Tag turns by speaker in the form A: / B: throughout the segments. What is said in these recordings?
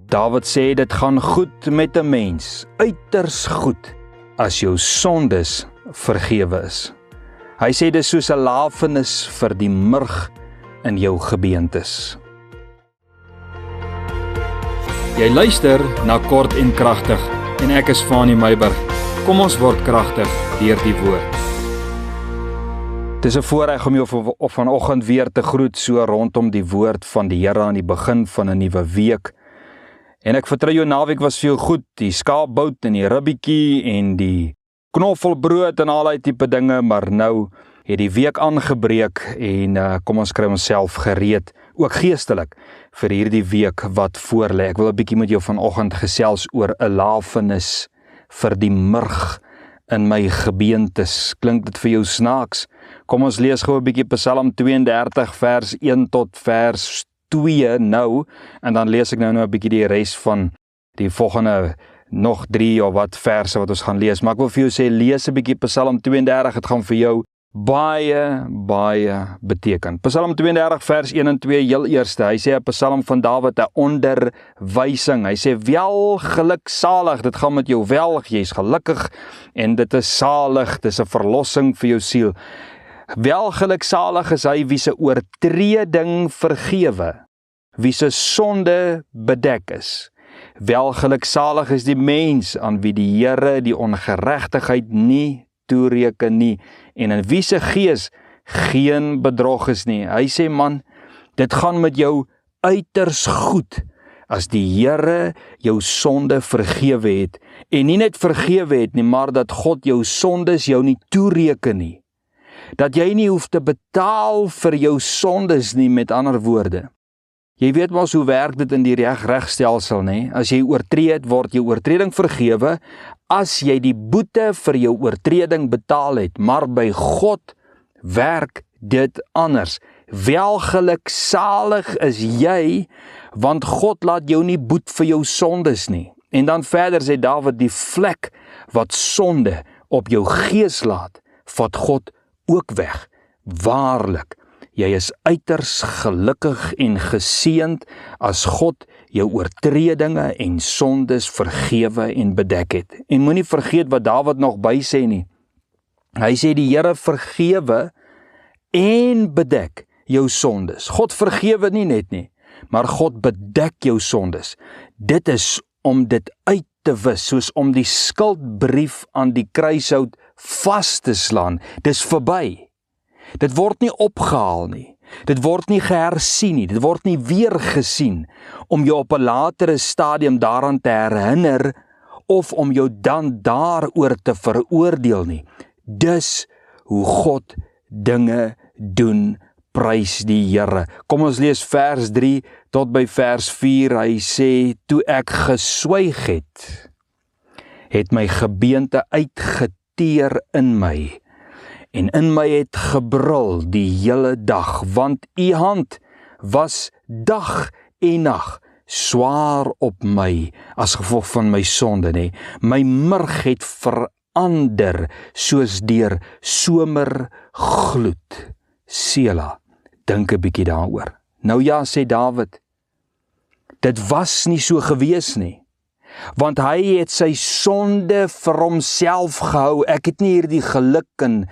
A: Dawid sê dit gaan goed met 'n mens, uiters goed, as jou sondes vergewe is. Hy sê dis soos 'n lafenis vir die murg in jou gebeentes. Jy luister na Kort en Kragtig en ek is Fanie Meiburg. Kom ons word kragtig deur die woord. Dis 'n voorreg om jou vanoggend weer te groet so rondom die woord van die Here aan die begin van 'n nuwe week. En ek vertrou jou naweek was vir jou goed, die skaapbout en die ribbietjie en die knoffelbrood en al daai tipe dinge, maar nou het die week aangebreek en kom ons kry onsself gereed, ook geestelik, vir hierdie week wat voorlê. Ek wil 'n bietjie met jou vanoggend gesels oor 'n lafenis vir die murg in my gebeentes. Klink dit vir jou snaaks? Kom ons lees gou 'n bietjie Psalm 32 vers 1 tot vers 2 nou, en dan lees ek nou 'n bietjie die res van die volgende nog 3 of wat verse wat ons gaan lees. Maar ek wil vir jou sê, lees 'n bietjie Psalm 32, het gaan vir jou baie beteken. Psalm 32 vers 1 en 2, heel eerste, hy sê 'n Psalm van Dawid, 'n onderwysing. Hy sê wel geluksalig, dit gaan met jou wel, jy's gelukkig en dit is salig, dis 'n verlossing vir jou siel. Wel geluksalig is hy wie se oortreding vergewe, wie se sonde bedek is. Wel geluksalig is die mens aan wie die Here die ongeregtigheid nie toereken nie, en in wie se gees geen bedrog is nie. Hy sê man, dit gaan met jou uiters goed, as die Here jou sonde vergewe het, en nie net vergewe het nie, maar dat God jou sondes jou nie toereken nie. Dat jy nie hoef te betaal vir jou sondes nie, met ander woorde. Jy weet mos hoe werk dit in die regstelsel, nê? As jy oortree het, word jou oortreding vergewe, as jy die boete vir jou oortreding betaal het, maar by God werk dit anders. Welgeluksalig is jy, want God laat jou nie boet vir jou sondes nie. En dan verder sê Dawid, die vlek wat sonde op jou gees laat, vat God ook weg. Waarlik, jy is uiters gelukkig en geseënd as God jou oortredinge en sondes vergewe en bedek het. En moenie vergeet wat Dawid nog bysê nie. Hy sê die Here vergewe en bedek jou sondes. God vergewe nie net nie, maar God bedek jou sondes. Dit is om dit uit te wis, soos om die skuldbrief aan die kruishout vas te slaan. Dis verby. Dit word nie opgehaal nie. Dit word nie gehersien nie. Dit word nie weer gesien om jou op 'n latere stadium daaraan te herinner of om jou dan daaroor te veroordeel nie. Dis hoe God dinge doen, prys die Here. Kom ons lees vers 3 tot by vers 4. Hy sê, toe ek geswyg het my gebeente uitgeteer in my, en in my het gebrul die hele dag, want u hand was dag en nag swaar op my, as gevolg van my sonde, nee. My murg het verander, soos deur somergloed. Sela, dink 'n bietjie daaroor. Nou ja, sê Dawid, dit was nie so gewees nie, want hy het sy sonde vir homself gehou. Ek het nie hierdie geluk en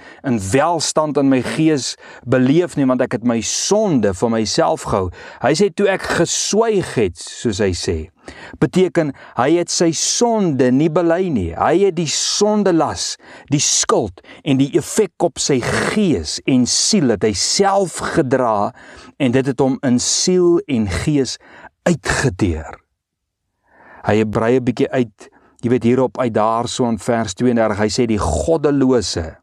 A: welstand in my gees beleef nie, want ek het my sonde vir myself gehou. Hy sê, toe ek geswyg het, soos hy sê, beteken, hy het sy sonde nie bely nie. Hy het die sondelas, die skuld en die effek op sy gees en siel het hy self gedra, en dit het hom in siel en gees uitgeteer. Hy brei 'n bietjie uit, jy weet hierop uit daar so in vers 32, hy sê die goddelose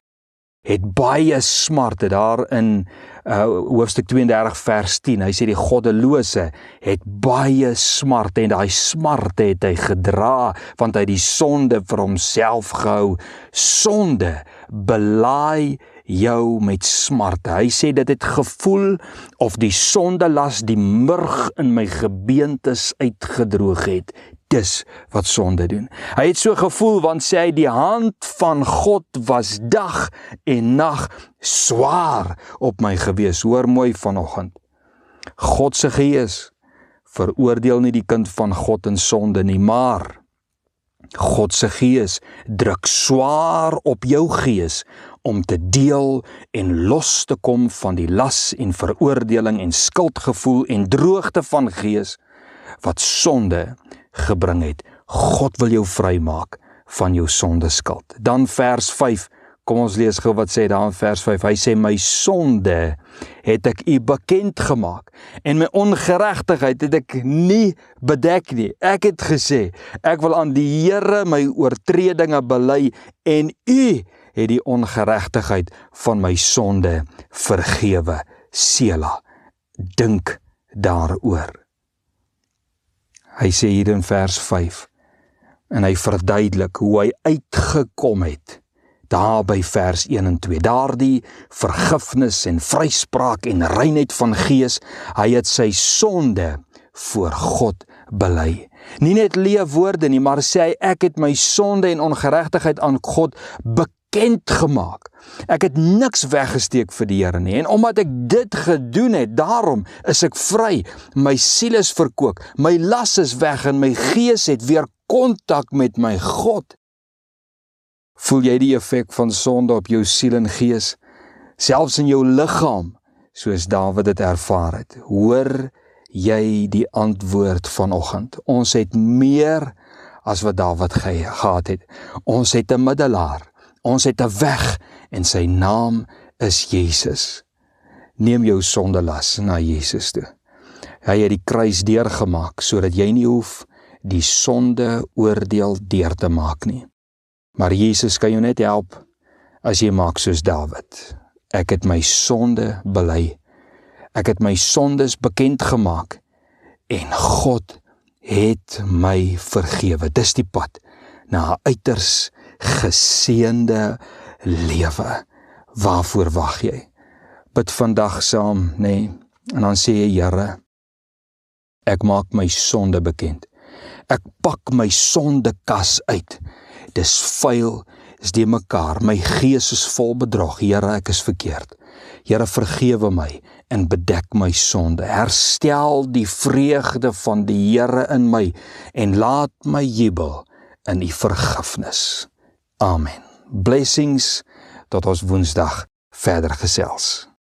A: het baie smarte, daar in hoofstuk 32 vers 10, hy sê die goddelose het baie smarte, en daai smarte het hy gedra, want hy het die sonde vir homself gehou. Sonde belaai jou met smarte. Hy sê dit het gevoel of die sondelas die murg in my gebeentes uitgedroog het. Dis wat sonde doen. Hy het so gevoel, want sê hy, die hand van God was dag en nag swaar op my gewees. Hoor mooi vanoggend. God se gees veroordeel nie die kind van God in sonde nie, maar God se gees druk swaar op jou gees om te deel en los te kom van die las en veroordeling en skuldgevoel en droogte van gees wat sonde gebring het. God wil jou vrymaak van jou sondeskuld. Dan vers 5, kom ons lees gou wat sê daar in vers 5, hy sê, my sonde het ek u bekend gemaak, en my ongeregtigheid het ek nie bedek nie. Ek het gesê, ek wil aan die Here my oortredinge bely, en u het die ongeregtigheid van my sonde vergewe. Sela, dink daaroor. Hy sê hier in vers 5, en hy verduidelik hoe hy uitgekom het, daar by vers 1 en 2, daardie vergifnis en vryspraak en reinheid van gees, hy het sy sonde voor God bely. Nie net leefwoorde nie, maar sê hy, ek het my sonde en ongeregtigheid aan God bekend gemaak. Ek het niks weggesteek vir die Here nie, en omdat ek dit gedoen het, daarom is ek vry, my siel is verkoop, my las is weg en my gees het weer kontak met my God. Voel jy die effek van sonde op jou siel en gees, selfs in jou liggaam, soos Dawid dit ervaar het? Hoor jy die antwoord vanoggend? Ons het meer as wat Dawid gehad het. Ons het 'n middelaar, ons het 'n weg, en sy naam is Jesus. Neem jou sondelas na Jesus toe. Hy het die kruis deurgemaak, sodat jy nie hoef die sonde oordeel deur te maak nie. Maar Jesus kan jou net help as jy maak soos Dawid. Ek het my sonde bely. Ek het my sondes bekend gemaak en God het my vergewe. Dis die pad na 'n uiters geseënde lewe. Waarvoor wag jy? Bid vandag saam, en dan sê jy, Here, ek maak my sonde bekend. Ek pak my sondekas uit. Dis vuil, is die mekaar, my gees is vol bedrog. Here, ek is verkeerd. Here, vergewe my en bedek my sonde. Herstel die vreugde van die Here in my en laat my jubel in u vergifnis. Amen. Blessings, tot ons Woensdag verder gesels.